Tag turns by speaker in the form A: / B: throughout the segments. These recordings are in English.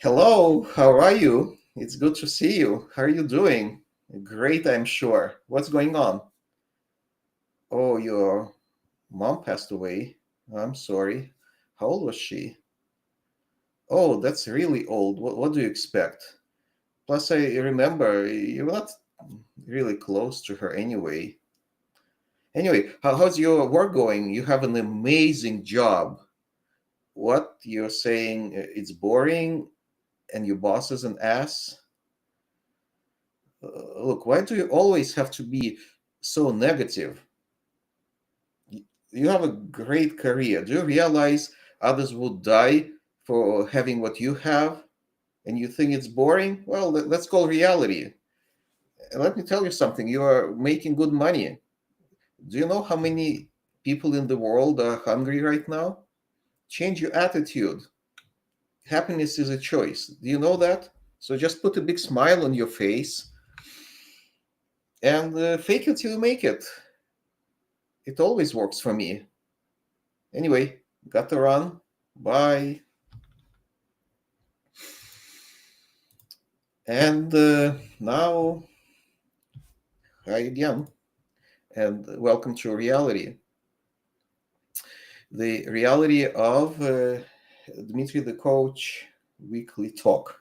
A: Hello, how are you? It's good to see you. How are you doing? Great, I'm sure. What's going on? Oh, your mom passed away. I'm sorry. How old was she? Oh, that's really old. What do you expect? Plus, I remember you're not really close to her anyway. Anyway, how's your work going? You have an amazing job. What you're saying, it's boring and your boss is an ass? Look, why do you always have to be so negative? You have a great career. Do you realize others would die for having what you have? And you think it's boring? Well, let's call reality. And let me tell you something, you are making good money. Do you know how many people in the world are hungry right now? Change your attitude. Happiness is a choice. Do you know that? So just put a big smile on your face and fake it till you make it. It always works for me. Anyway, got to run. Bye. And now, hi again, and welcome to reality. The reality of Dmitry the Coach weekly talk.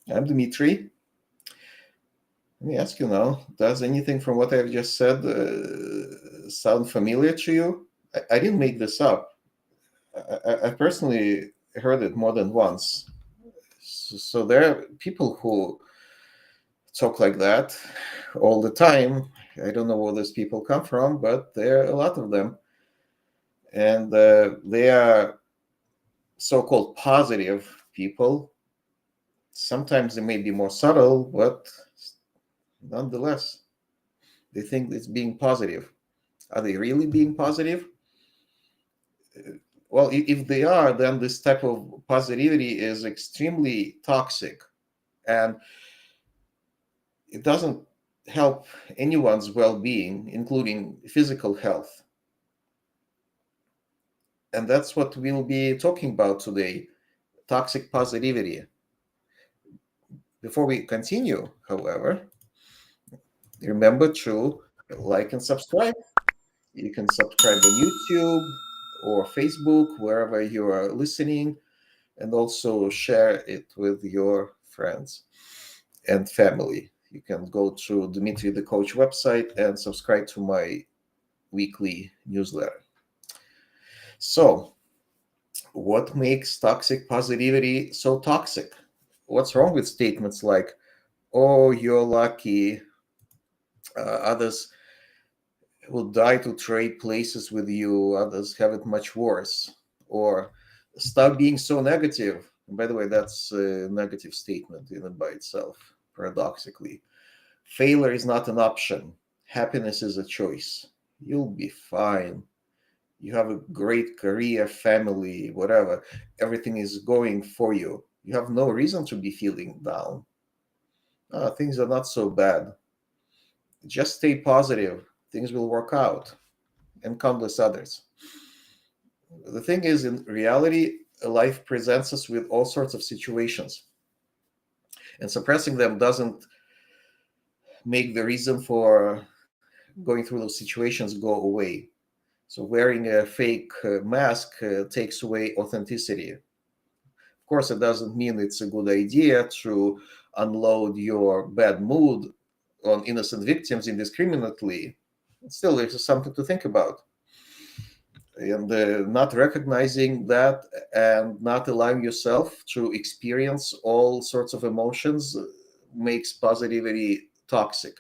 A: I'm Dmitry. Let me ask you now, does anything from what I've just said sound familiar to you? I didn't make this up. I personally heard it more than once. So there are people who talk like that all the time. I don't know where those people come from, but there are a lot of them. And they are so called positive people. Sometimes they may be more subtle, but nonetheless, they think it's being positive. Are they really being positive? Well, if they are, then this type of positivity is extremely toxic and it doesn't help anyone's well being, including physical health. And that's what we'll be talking about today, toxic positivity. Before we continue, however, remember to like and subscribe. You can subscribe on YouTube or Facebook, wherever you are listening, and also share it with your friends and family. You can go to Dmitry the Coach website and subscribe to my weekly newsletter. So, what makes toxic positivity so toxic? What's wrong with statements like, oh, you're lucky, others will die to trade places with you, others have it much worse, or stop being so negative. And by the way, that's a negative statement in and by itself, paradoxically. Failure is not an option, happiness is a choice. You'll be fine. You have a great career, family, whatever. Everything is going for you. You have no reason to be feeling down. Things are not so bad. Just stay positive. Things will work out, and countless others. The thing is, in reality, life presents us with all sorts of situations, and suppressing them doesn't make the reason for going through those situations go away. So, wearing a fake mask takes away authenticity. Of course, it doesn't mean it's a good idea to unload your bad mood on innocent victims indiscriminately. Still, it's something to think about. And not recognizing that and not allowing yourself to experience all sorts of emotions makes positivity toxic.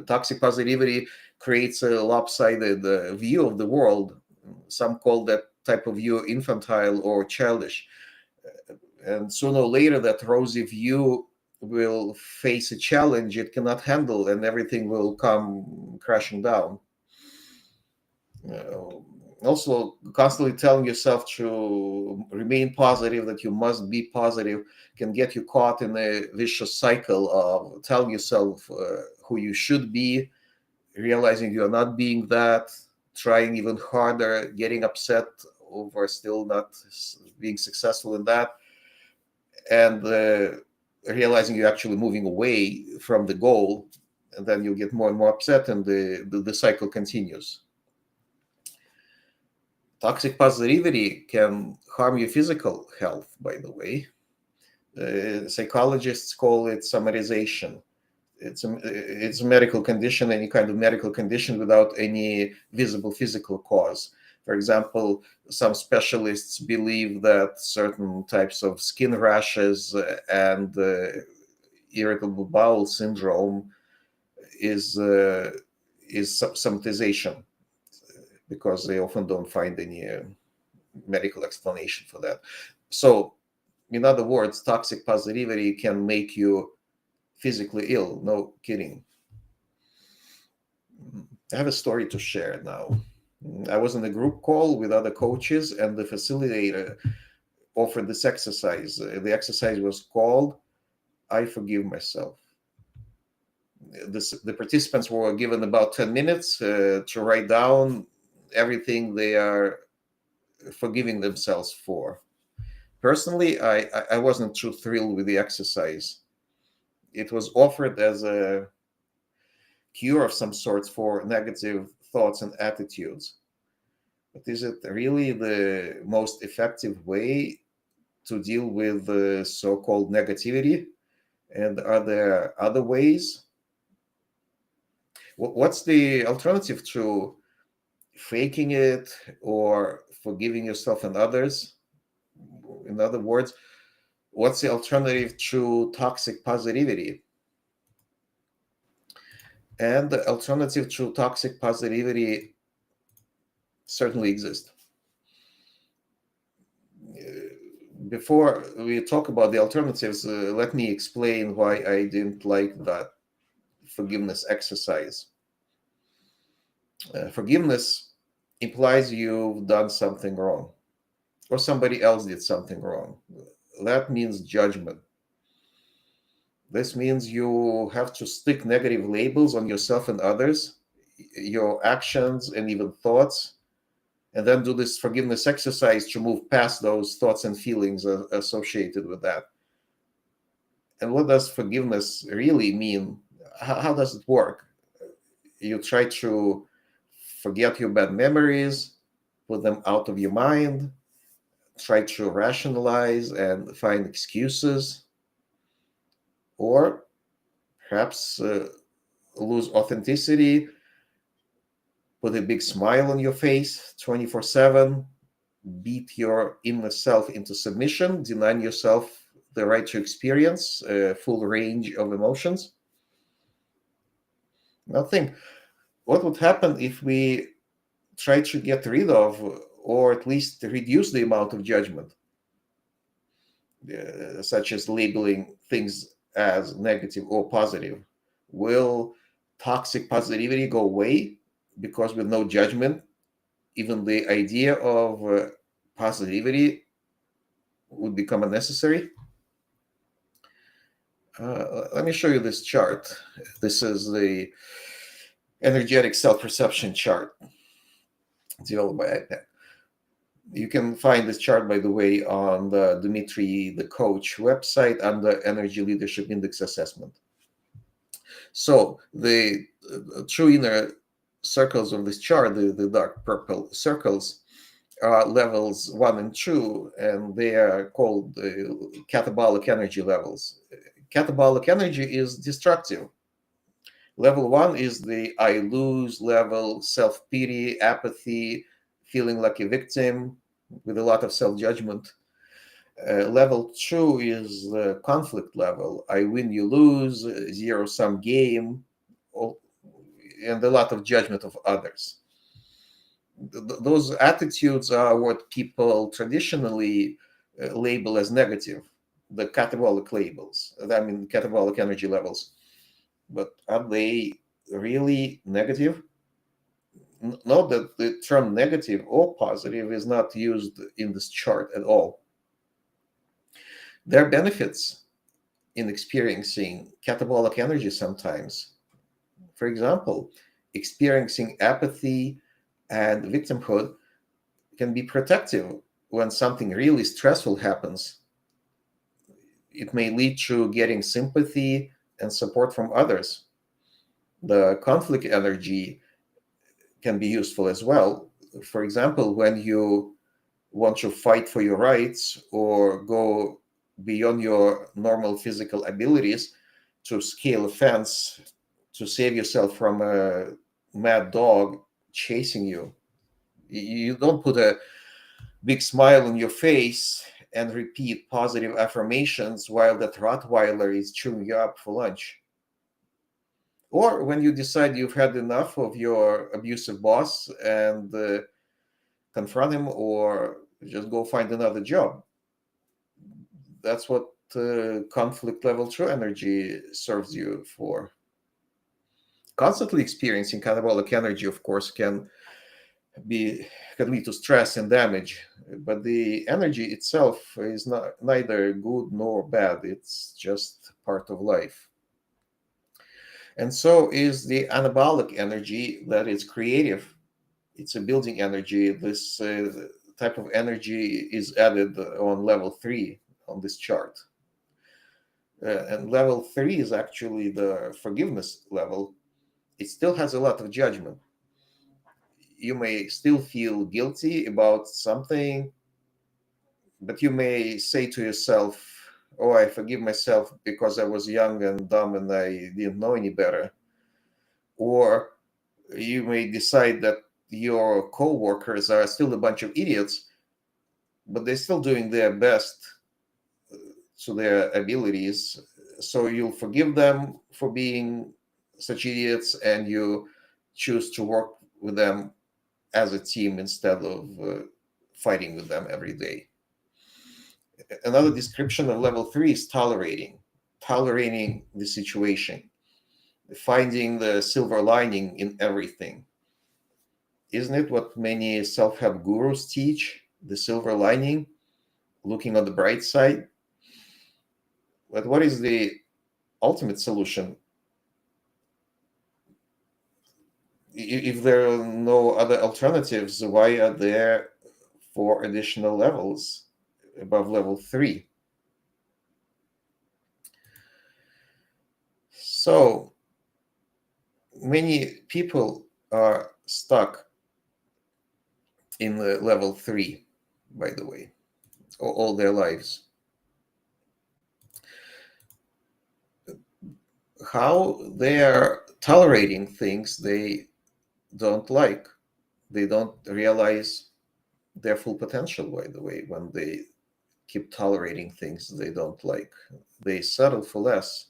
A: Toxic positivity creates a lopsided view of the world. Some call that type of view infantile or childish. And sooner or later, that rosy view will face a challenge it cannot handle, and everything will come crashing down. Uh, Also, constantly telling yourself to remain positive, that you must be positive, can get you caught in a vicious cycle of telling yourself who you should be, realizing you're not being that, trying even harder, getting upset over still not being successful in that. and realizing you're actually moving away from the goal, and then you get more and more upset, and the cycle continues. Toxic positivity can harm your physical health, by the way. Psychologists call it summarization. It's a medical condition, any kind of medical condition without any visible physical cause. For example, some specialists believe that certain types of skin rashes and irritable bowel syndrome is somatization, because they often don't find any medical explanation for that. So, in other words, toxic positivity can make you physically ill. No kidding. I have a story to share now. I was in a group call with other coaches, and the facilitator offered this exercise. The exercise was called I Forgive Myself. The participants were given about 10 minutes to write down everything they are forgiving themselves for. Personally, I wasn't too thrilled with the exercise. It was offered as a cure of some sorts for negative thoughts and attitudes. But is it really the most effective way to deal with the so-called negativity? And are there other ways? What's the alternative to faking it or forgiving yourself and others? In other words, what's the alternative to toxic positivity? And the alternative to toxic positivity certainly exists. Before we talk about the alternatives, let me explain why I didn't like that forgiveness exercise. Forgiveness implies you've done something wrong, or somebody else did something wrong. That means judgment. This means you have to stick negative labels on yourself and others, your actions, and even thoughts, and then do this forgiveness exercise to move past those thoughts and feelings associated with that. And what does forgiveness really mean? How does it work? You try to forget your bad memories, put them out of your mind, try to rationalize and find excuses, or perhaps lose authenticity, put a big smile on your face 24/7, beat your inner self into submission, denying yourself the right to experience a full range of emotions. Now think, what would happen if we try to get rid of, or at least reduce the amount of judgment, such as labeling things as negative or positive? Will toxic positivity go away because with no judgment, even the idea of positivity would become unnecessary? Let me show you this chart. This is the energetic self-perception chart developed by iPad. You can find this chart, by the way, on the Dmitry the Coach website under Energy Leadership Index Assessment. So the true inner circles of this chart, the dark purple circles, are levels 1 and 2, and they are called catabolic energy levels. Catabolic energy is destructive. Level 1 is the I lose level, self-pity, apathy, feeling like a victim with a lot of self-judgment. Level 2 is the conflict level. I win, you lose, zero-sum game, and a lot of judgment of others. Those attitudes are what people traditionally label as negative, the catabolic labels, I mean, catabolic energy levels. But are they really negative? Note that the term negative or positive is not used in this chart at all. There are benefits in experiencing catabolic energy sometimes. For example, experiencing apathy and victimhood can be protective when something really stressful happens. It may lead to getting sympathy and support from others. The conflict energy can be useful as well. For example, when you want to fight for your rights or go beyond your normal physical abilities to scale a fence to save yourself from a mad dog chasing you. You don't put a big smile on your face and repeat positive affirmations while that Rottweiler is chewing you up for lunch. Or when you decide you've had enough of your abusive boss and confront him or just go find another job. That's what conflict level true energy serves you for. Constantly experiencing catabolic energy, of course, be can lead to stress and damage, but the energy itself is not neither good nor bad. It's just part of life. And so is the anabolic energy, that is creative. It's a building energy. This type of energy is added on level 3 on this chart. And level 3 is actually the forgiveness level. It still has a lot of judgment. You may still feel guilty about something, but you may say to yourself, "Oh, I forgive myself because I was young and dumb and I didn't know any better." Or you may decide that your co-workers are still a bunch of idiots, but they're still doing their best to their abilities. So you'll forgive them for being such idiots and you choose to work with them as a team instead of fighting with them every day. Another description of level 3 is tolerating the situation, finding the silver lining in everything. Isn't it what many self-help gurus teach? The silver lining, looking on the bright side. But what is the ultimate solution? If there are no other alternatives, why are there 4 additional levels above level 3? So many people are stuck in the level 3, by the way, all their lives. How they are tolerating things they don't like. They don't realize their full potential, by the way, when they keep tolerating things they don't like. They settle for less.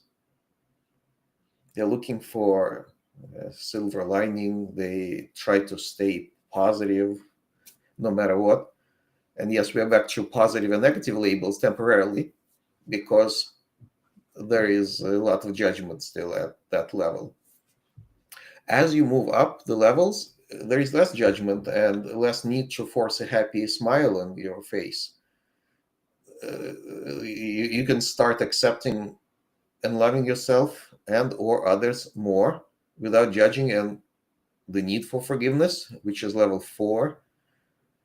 A: They're looking for a silver lining. They try to stay positive no matter what. And yes, we are back to positive and negative labels temporarily because there is a lot of judgment still at that level. As you move up the levels, there is less judgment and less need to force a happy smile on your face. You can start accepting and loving yourself and or others more without judging and the need for forgiveness, which is level 4.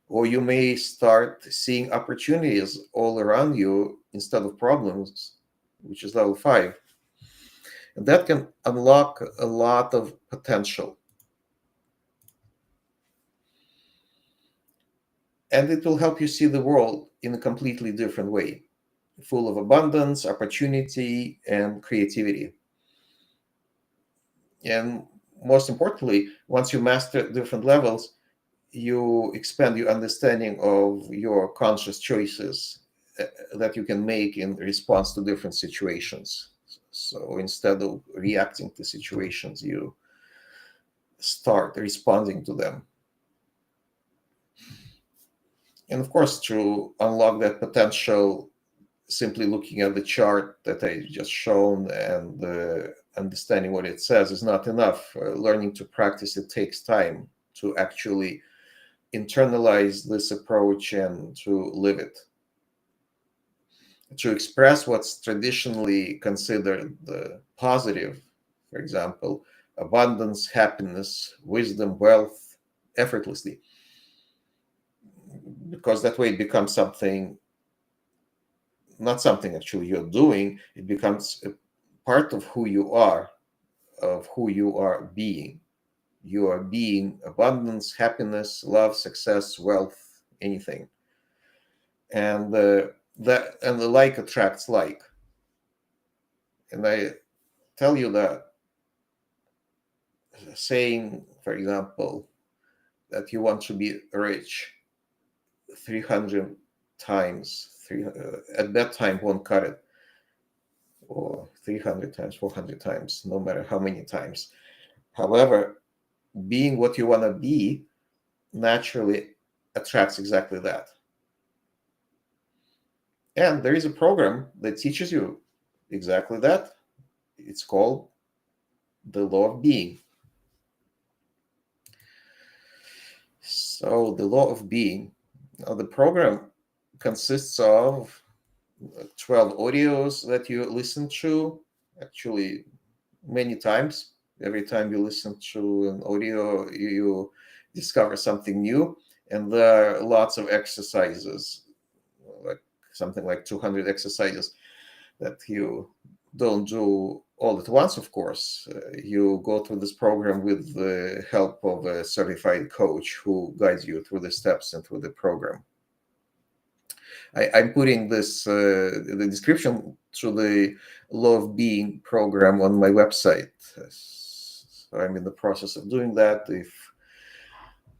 A: Or you may start seeing opportunities all around you instead of problems, which is level 5. And that can unlock a lot of potential. And it will help you see the world in a completely different way, full of abundance, opportunity, and creativity. And most importantly, once you master different levels, you expand your understanding of your conscious choices that you can make in response to different situations. So instead of reacting to situations, you start responding to them. And of course, to unlock that potential, simply looking at the chart that I just shown and understanding what it says is not enough. Learning to practice it takes time to actually internalize this approach and to live it. To express what's traditionally considered positive, for example, abundance, happiness, wisdom, wealth, effortlessly, because that way it becomes something not something actually you're doing. It becomes a part of who you are, of who you are being. You are being abundance, happiness, love, success, wealth, anything. And the like attracts like. And I tell you that saying, for example, that you want to be rich 300 times, at that time won't cut it, or 300 times, 400 times, no matter how many times. However, being what you want to be naturally attracts exactly that. And there is a program that teaches you exactly that. It's called the law of being. So, the law of being. Now, the program consists of 12 audios that you listen to, actually, many times. Every time you listen to an audio, you discover something new. And there are lots of exercises, like something like 200 exercises that you don't do all at once, of course. You go through this program with the help of a certified coach who guides you through the steps and through the program. I'm putting this the description to the Law of Being program on my website. So I'm in the process of doing that. If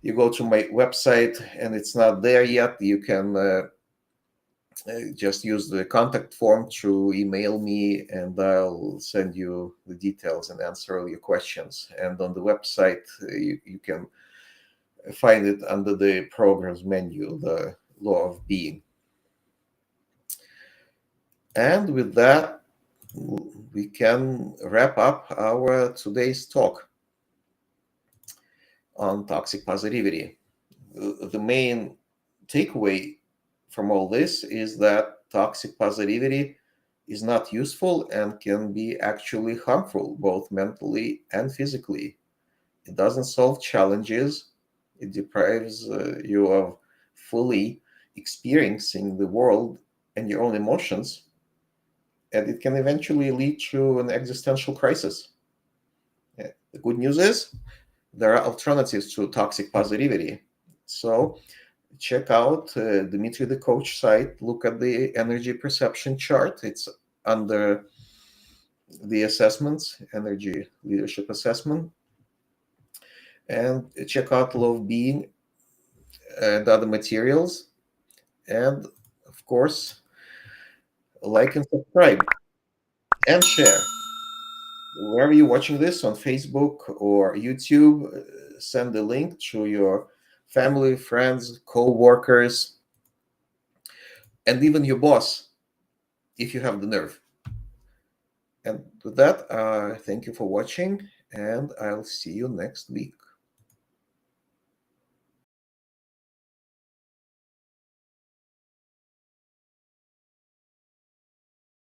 A: you go to my website and it's not there yet, you can just use the contact form to email me, and I'll send you the details and answer all your questions. And on the website, you can find it under the programs menu, the Law of Being. And with that, we can wrap up our today's talk on toxic positivity. The main takeaway from all this is that toxic positivity is not useful and can be actually harmful, both mentally and physically. It doesn't solve challenges, it deprives you of fully experiencing the world and your own emotions, and it can eventually lead to an existential crisis. The good news is there are alternatives to toxic positivity. So check out Dmitry the Coach site. Look at the energy perception chart. It's under the assessments, energy leadership assessment. And check out Law of Being and other materials. And of course, like and subscribe and share. Wherever you're watching this, on Facebook or YouTube, send the link to your family, friends, co-workers, and even your boss, if you have the nerve. And with that, thank you for watching, and I'll see you next week.